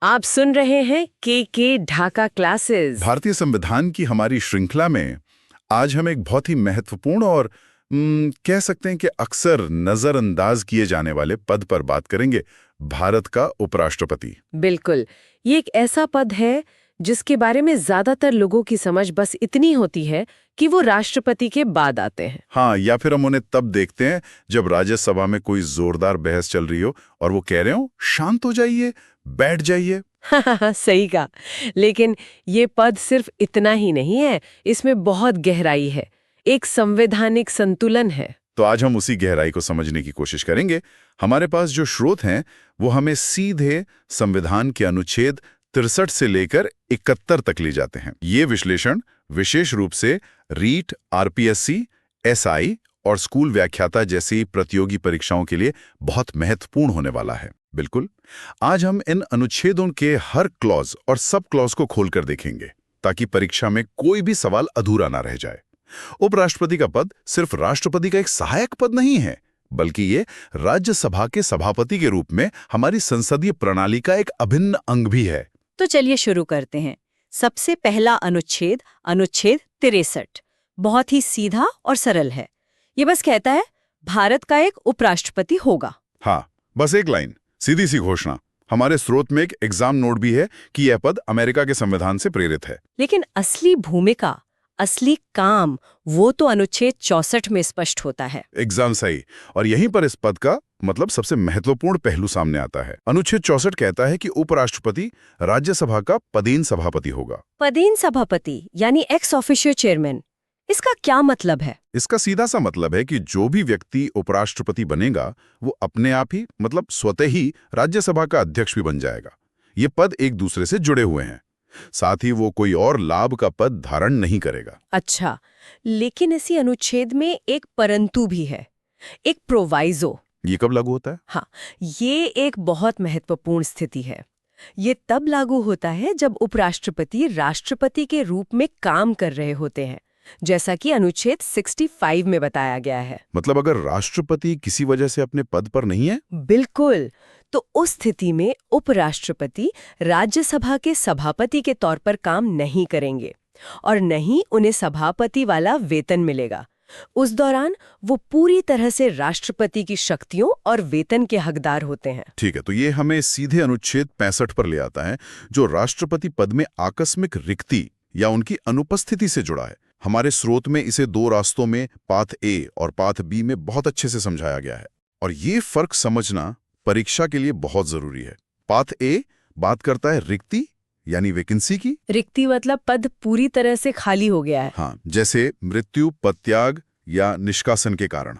आप सुन रहे हैं के ढाका क्लासेस। भारतीय संविधान की हमारी श्रृंखला में आज हम एक बहुत ही महत्वपूर्ण और कह सकते हैं कि अक्सर नजरअंदाज किए जाने वाले पद पर बात करेंगे, भारत का उपराष्ट्रपति। बिल्कुल, ये एक ऐसा पद है जिसके बारे में ज्यादातर लोगों की समझ बस इतनी होती है कि वो राष्ट्रपति के बाद आते हैं। हाँ, या फिर हम उन्हें तब देखते हैं जब राज्यसभा में कोई जोरदार बहस चल रही हो और वो कह रहे हो शांत हो जाइए, बैठ जाइए। हाँ, सही कहा। लेकिन ये पद सिर्फ इतना ही नहीं है, इसमें बहुत गहराई है, एक संवैधानिक संतुलन है। तो आज हम उसी गहराई को समझने की कोशिश करेंगे। हमारे पास जो स्रोत हैं वो हमें सीधे संविधान के अनुच्छेद 63 से लेकर 71 तक ले जाते हैं। ये विश्लेषण विशेष रूप से रीट, आरपीएससी, एसआई और स्कूल व्याख्याता जैसी प्रतियोगी परीक्षाओं के लिए बहुत महत्वपूर्ण होने वाला है। बिल्कुल, आज हम इन अनुच्छेदों के हर क्लॉज और सब क्लॉज को खोलकर देखेंगे ताकि परीक्षा में कोई भी सवाल अधूरा ना रह जाए। उपराष्ट्रपति का पद सिर्फ राष्ट्रपति का एक सहायक पद नहीं है, बल्कि ये राज्यसभा के सभापति के रूप में हमारी संसदीय प्रणाली का एक अभिन्न अंग भी है। तो चलिए शुरू करते हैं। सबसे पहला अनुच्छेद, अनुच्छेद 63, बहुत ही सीधा और सरल है। ये बस कहता है भारत का एक उपराष्ट्रपति होगा। हाँ, बस एक लाइन, सीधी सी घोषणा। हमारे स्रोत में एक एग्जाम नोट भी है कि यह पद अमेरिका के संविधान से प्रेरित है। लेकिन असली भूमिका, असली काम, वो तो अनुच्छेद 64 में स्पष्ट होता है। एग्जाम सही। और यहीं पर इस पद का मतलब सबसे महत्वपूर्ण पहलू सामने आता है। अनुच्छेद 64 कहता है कि उपराष्ट्रपति राज्यसभा का पदेन सभापति होगा। पदेन सभापति यानी एक्स ऑफिशियो चेयरमैन। इसका क्या मतलब है? इसका सीधा सा मतलब है कि जो भी व्यक्ति उपराष्ट्रपति बनेगा वो अपने आप ही मतलब स्वतः ही राज्यसभा का अध्यक्ष भी बन जाएगा। ये पद एक दूसरे से जुड़े हुए हैं, साथ ही वो कोई और लाभ का पद धारण नहीं करेगा। अच्छा, लेकिन इसी अनुच्छेद में एक परंतु भी है, एक प्रोवाइजो। ये कब लागू होता है? हाँ, ये एक बहुत महत्वपूर्ण स्थिति है। ये तब लागू होता है जब उपराष्ट्रपति राष्ट्रपति के रूप में काम कर रहे होते हैं, जैसा कि अनुच्छेद 65 में बताया गया है। मतलब अगर राष्ट्रपति किसी वजह से अपने पद पर नहीं है? बिल्कुल। तो उस स्थिति में उपराष्ट्रपति राज्यसभा के सभापति के तौर पर काम नहीं करेंगे और नहीं उन्हें सभापति वाला वेतन मिलेगा। उस दौरान वो पूरी तरह से राष्ट्रपति की शक्तियों और वेतन के हकदार होते हैं। ठीक है, तो ये हमें सीधे अनुच्छेद 65 पर ले आता है, जो राष्ट्रपति पद में आकस्मिक रिक्ति या उनकी अनुपस्थिति से जुड़ा है। हमारे स्रोत में इसे दो रास्तों में, पाथ ए और पाथ बी में बहुत अच्छे से समझाया गया है, और ये फर्क समझना परीक्षा के लिए बहुत जरूरी है। पाथ ए बात करता है रिक्ति यानी वैकेंसी की। रिक्ति मतलब पद पूरी तरह से खाली हो गया है। हाँ, जैसे मृत्यु, पदत्याग या निष्कासन के कारण।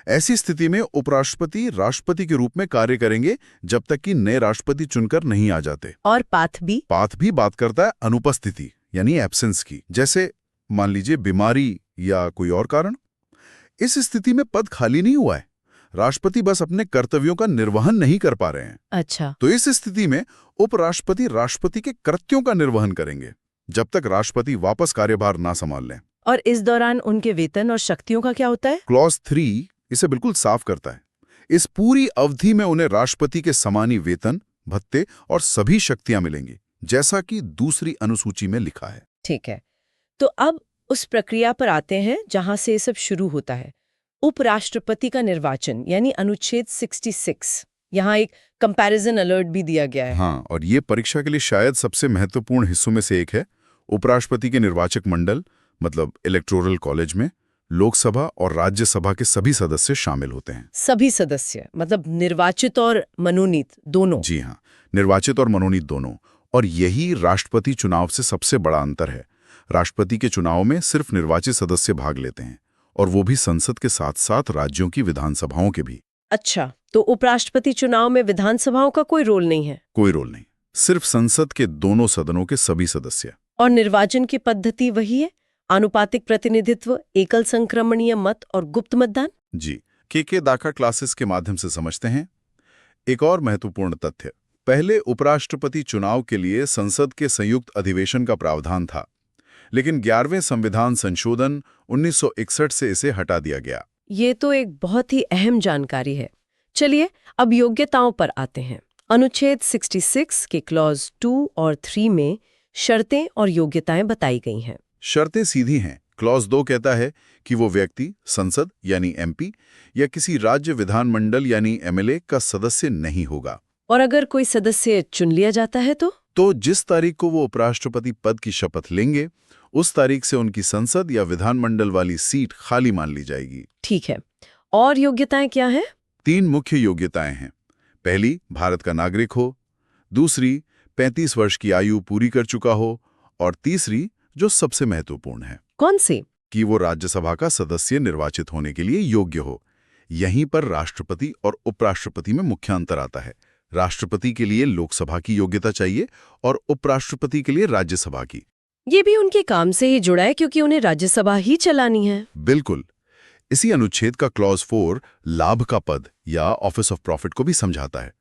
ऐसी स्थिति में उपराष्ट्रपति राष्ट्रपति के रूप में कार्य करेंगे जब तक कि नए राष्ट्रपति चुनकर नहीं आ जाते। और पाथ बी बात करता है अनुपस्थिति यानी एब्सेंस की, जैसे मान लीजिए बीमारी या कोई और कारण। इस स्थिति में पद खाली नहीं हुआ है, राष्ट्रपति बस अपने कर्तव्यों का निर्वहन नहीं कर पा रहे हैं। अच्छा, तो इस स्थिति में उपराष्ट्रपति राष्ट्रपति के कृत्यों का निर्वहन करेंगे जब तक राष्ट्रपति वापस कार्यभार ना संभाल लें। और इस दौरान उनके वेतन और शक्तियों का क्या होता है? क्लॉज 3 इसे बिल्कुल साफ करता है। इस पूरी अवधि में उन्हें राष्ट्रपति के समानी वेतन, भत्ते और सभी शक्तियां मिलेंगी, जैसा कि दूसरी अनुसूची में लिखा है। ठीक है, तो अब उस प्रक्रिया पर आते हैं जहां से ये सब शुरू होता है, उपराष्ट्रपति का निर्वाचन यानी अनुच्छेद 66। यहाँ एक कंपैरिजन अलर्ट भी दिया गया है। हाँ, और ये परीक्षा के लिए शायद सबसे महत्वपूर्ण हिस्सों में से एक है। उपराष्ट्रपति के निर्वाचक मंडल मतलब इलेक्टोरल कॉलेज में लोकसभा और राज्यसभा के सभी सदस्य शामिल होते हैं। सभी सदस्य मतलब निर्वाचित और मनोनीत दोनों? जी हाँ, निर्वाचित और मनोनीत दोनों। और यही राष्ट्रपति चुनाव से सबसे बड़ा अंतर है। राष्ट्रपति के चुनाव में सिर्फ निर्वाचित सदस्य भाग लेते हैं, और वो भी संसद के साथ साथ राज्यों की विधानसभाओं के भी। अच्छा, तो उपराष्ट्रपति चुनाव में विधानसभाओं का कोई रोल नहीं है? कोई रोल नहीं, सिर्फ संसद के दोनों सदनों के सभी सदस्य। और निर्वाचन की पद्धति वही है, आनुपातिक प्रतिनिधित्व, एकल संक्रमणीय मत और गुप्त मतदान। जी, के ढाका क्लासेस के माध्यम से समझते हैं। एक और महत्वपूर्ण तथ्य, पहले उपराष्ट्रपति चुनाव के लिए संसद के संयुक्त अधिवेशन का प्रावधान था, लेकिन 11वें संविधान संशोधन 1961 से इसे हटा दिया गया। ये तो एक बहुत ही अहम जानकारी है। चलिए अब योग्यताओं पर आते हैं। अनुच्छेद 66 के क्लॉज 2 और 3 में शर्तें और योग्यताएं बताई गई हैं। शर्तें सीधी हैं। क्लॉज 2 कहता है कि वो व्यक्ति संसद यानी एमपी या किसी राज्य विधानमंडल यानी एमएलए का सदस्य नहीं होगा। और अगर कोई सदस्य चुन लिया जाता है तो जिस तारीख को वो उपराष्ट्रपति पद की शपथ लेंगे, उस तारीख से उनकी संसद या विधानमंडल वाली सीट खाली मान ली जाएगी। ठीक है। और योग्यताएं क्या हैं? 3 मुख्य योग्यताएं हैं। पहली, भारत का नागरिक हो। दूसरी, 35 वर्ष की आयु पूरी कर चुका हो। और तीसरी, जो सबसे महत्वपूर्ण है, कौन सी? कि वो राज्यसभा का सदस्य निर्वाचित होने के लिए योग्य हो। यहीं पर राष्ट्रपति और उपराष्ट्रपति में मुख्य अंतर आता है। राष्ट्रपति के लिए लोकसभा की योग्यता चाहिए और उपराष्ट्रपति के लिए राज्यसभा की। ये भी उनके काम से ही जुड़ा है क्योंकि उन्हें राज्यसभा ही चलानी है। बिल्कुल। इसी अनुच्छेद का क्लॉज 4 लाभ का पद या ऑफिस ऑफ प्रॉफिट को भी समझाता है।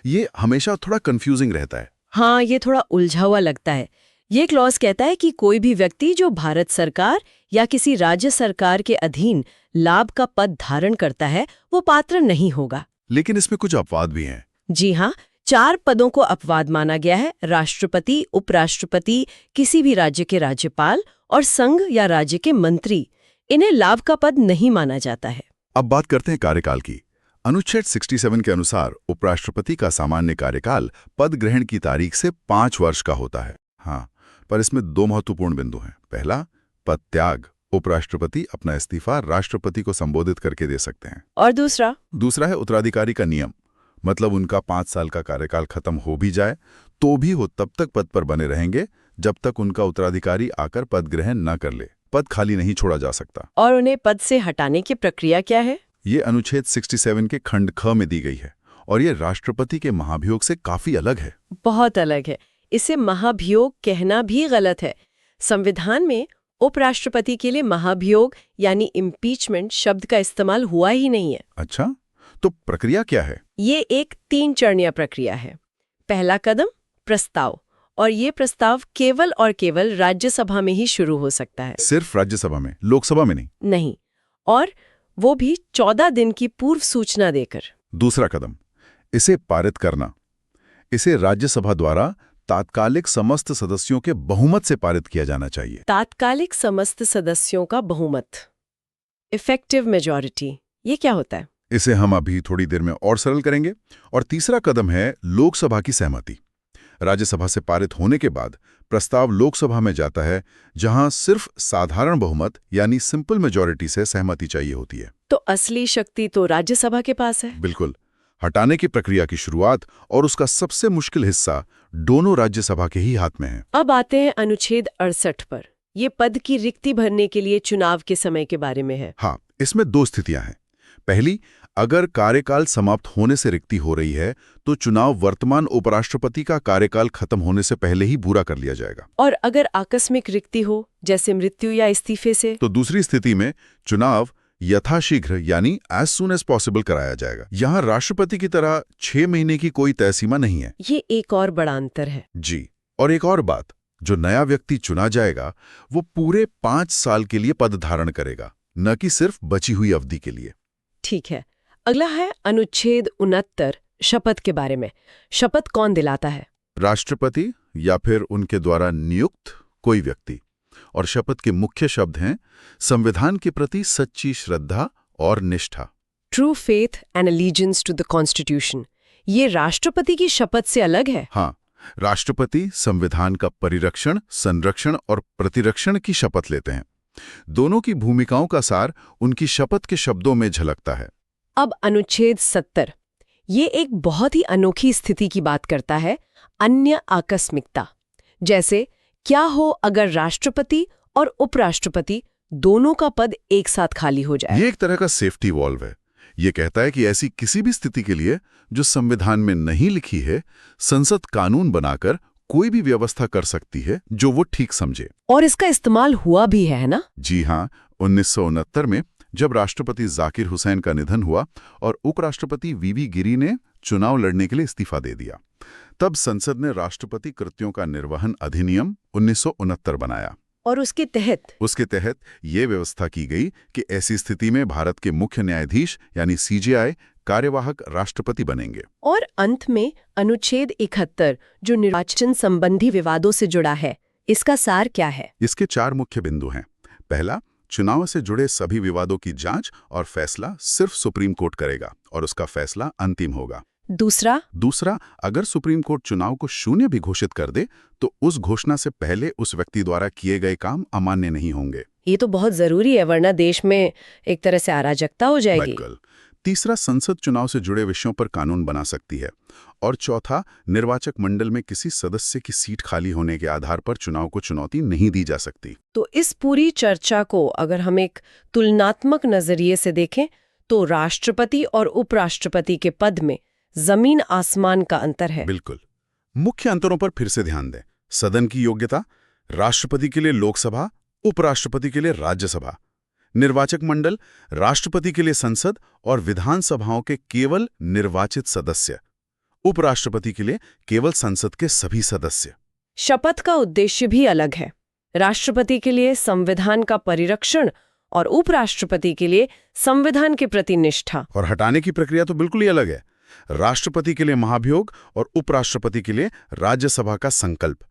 ये हमेशा थोड़ा कंफ्यूजिंग रहता है। हाँ, ये थोड़ा उलझा हुआ लगता है। ये क्लॉज कहता है कि कोई भी व्यक्ति जो भारत सरकार या किसी राज्य सरकार के अधीन लाभ का पद धारण करता है वो पात्र नहीं होगा। लेकिन इसमें कुछ अपवाद भी हैं। जी हाँ, 4 पदों को अपवाद माना गया है। राष्ट्रपति, उपराष्ट्रपति, किसी भी राज्य के राज्यपाल और संघ या राज्य के मंत्री। इन्हें लाभ का पद नहीं माना जाता है। अब बात करते हैं कार्यकाल की। अनुच्छेद 67 के अनुसार उपराष्ट्रपति का सामान्य कार्यकाल पद ग्रहण की तारीख से 5 वर्ष का होता है। हाँ, पर इसमें 2 महत्वपूर्ण बिंदु हैं। पहला, पद त्याग। उपराष्ट्रपति अपना इस्तीफा राष्ट्रपति को संबोधित करके दे सकते हैं। और दूसरा है उत्तराधिकारी का नियम। मतलब उनका 5 साल का कार्यकाल खत्म हो भी जाए तो भी वो तब तक पद पर बने रहेंगे जब तक उनका उत्तराधिकारी आकर पद ग्रहण न कर ले। पद खाली नहीं छोड़ा जा सकता। और उन्हें पद से हटाने की प्रक्रिया क्या है? ये अनुच्छेद 67 के खंड ख में दी गई है और ये राष्ट्रपति के महाभियोग से काफी अलग है। बहुत अलग है। इसे महाभियोग कहना भी गलत है। संविधान में उपराष्ट्रपति के लिए महाभियोग यानी इम्पीचमेंट शब्द का इस्तेमाल हुआ ही नहीं है। अच्छा, तो प्रक्रिया क्या है? ये एक 3 चरणीय प्रक्रिया है। पहला कदम प्रस्ताव, और ये प्रस्ताव केवल और केवल राज्यसभा में ही शुरू हो सकता है। सिर्फ राज्यसभा में, लोकसभा में नहीं? नहीं, और वो भी 14 दिन की पूर्व सूचना देकर। दूसरा कदम, इसे पारित करना। इसे राज्यसभा द्वारा तात्कालिक समस्त सदस्यों के बहुमत से पारित किया जाना चाहिए। तात्कालिक समस्त सदस्यों का बहुमत, इफेक्टिव मेजॉरिटी, ये क्या होता है? इसे हम अभी थोड़ी देर में और सरल करेंगे। और तीसरा कदम है लोकसभा की सहमति। राज्यसभा से पारित होने के बाद प्रस्ताव लोकसभा में जाता है, जहां सिर्फ साधारण बहुमत यानी सिंपल मेजॉरिटी से सहमति चाहिए होती है। तो असली शक्ति तो राज्यसभा के पास है। बिल्कुल। हटाने की प्रक्रिया की शुरुआत और उसका सबसे मुश्किल हिस्सा दोनों राज्यसभा के ही हाथ में है। अब आते हैं अनुच्छेद 68 पर। ये पद की रिक्ति भरने के लिए चुनाव के समय के बारे में है। हाँ, इसमें 2 स्थितियां हैं। पहली, अगर कार्यकाल समाप्त होने से रिक्ति हो रही है तो चुनाव वर्तमान उपराष्ट्रपति का कार्यकाल खत्म होने से पहले ही पूरा कर लिया जाएगा। और अगर आकस्मिक रिक्ति हो, जैसे मृत्यु या इस्तीफे से, तो दूसरी स्थिति में चुनाव यथाशीघ्र यानी एज सून एज पॉसिबल कराया जाएगा। यहाँ राष्ट्रपति की तरह 6 महीने की कोई तय सीमा नहीं है। ये एक और बड़ा अंतर है। जी, और एक और बात, जो नया व्यक्ति चुना जाएगा वो पूरे 5 साल के लिए पद धारण करेगा, न कि सिर्फ बची हुई अवधि के लिए। ठीक है। अगला है अनुच्छेद 69, शपथ के बारे में। शपथ कौन दिलाता है? राष्ट्रपति या फिर उनके द्वारा नियुक्त कोई व्यक्ति। और शपथ के मुख्य शब्द हैं संविधान के प्रति सच्ची श्रद्धा और निष्ठा। True faith and allegiance to the constitution. ये राष्ट्रपति की शपथ से अलग है। हाँ, राष्ट्रपति संविधान का परिरक्षण, संरक्षण और प्रतिरक्षण की शपथ लेते हैं। दोनों की भूमिकाओं का सार उनकी शपथ के शब्दों में झलकता है। अब अनुच्छेद 70, ये एक बहुत ही अनोखी स्थिति की बात करता है, अन्य आकस्मिकता। जैसे क्या हो अगर राष्ट्रपति और उपराष्ट्रपति दोनों का पद एक साथ खाली हो जाए? ये एक तरह का सेफ्टी वॉल्व है। ये कहता है कि ऐसी किसी भी स्थिति के लिए जो संविधान में नहीं लिखी है, संसद कानून बनाकर कोई भी व्यवस्था कर सकती है जो वो ठीक समझे। और इसका इस्तेमाल हुआ भी है ना? जी हाँ, 1969 में जब राष्ट्रपति जाकिर हुसैन का निधन हुआ और उपराष्ट्रपति वीवी गिरी ने चुनाव लड़ने के लिए इस्तीफा दे दिया, तब संसद ने राष्ट्रपति कृत्यों का निर्वहन अधिनियम 1969 बनाया। और उसके तहत ये व्यवस्था की गई कि ऐसी स्थिति में भारत के मुख्य न्यायाधीश यानी सीजेआई कार्यवाहक राष्ट्रपति बनेंगे। और अंत में अनुच्छेद 71 जो निर्वाचन संबंधी विवादों से जुड़ा है, इसका सार क्या है? इसके 4 मुख्य बिंदु हैं। पहला, चुनाव से जुड़े सभी विवादों की जांच और फैसला सिर्फ सुप्रीम कोर्ट करेगा और उसका फैसला अंतिम होगा। दूसरा, अगर सुप्रीम कोर्ट चुनाव को शून्य भी घोषित कर दे तो उस घोषणा से पहले उस व्यक्ति द्वारा किए गए काम अमान्य नहीं होंगे। ये तो बहुत जरूरी है, वरना देश में एक तरह से अराजकता हो जाएगी। बिल्कुल। तीसरा, संसद चुनाव से जुड़े विषयों पर कानून बना सकती है। और चौथा, निर्वाचक मंडल में किसी सदस्य की सीट खाली होने के आधार पर चुनाव को चुनौती नहीं दी जा सकती। तो इस पूरी चर्चा को अगर हम एक तुलनात्मक नजरिए से देखें तो राष्ट्रपति और उपराष्ट्रपति के पद में जमीन आसमान का अंतर है। बिल्कुल। मुख्य अंतरों पर फिर से ध्यान दें। सदन की योग्यता, राष्ट्रपति के लिए लोकसभा, उपराष्ट्रपति के लिए राज्यसभा। निर्वाचक मंडल, राष्ट्रपति के लिए संसद और विधानसभाओं के केवल निर्वाचित सदस्य, उपराष्ट्रपति के लिए केवल संसद के सभी सदस्य। शपथ का उद्देश्य भी अलग है। राष्ट्रपति के लिए संविधान का परिरक्षण और उपराष्ट्रपति के लिए संविधान के प्रति निष्ठा। और हटाने की प्रक्रिया तो बिल्कुल ही अलग है। राष्ट्रपति के लिए महाभियोग और उपराष्ट्रपति के लिए राज्यसभा का संकल्प।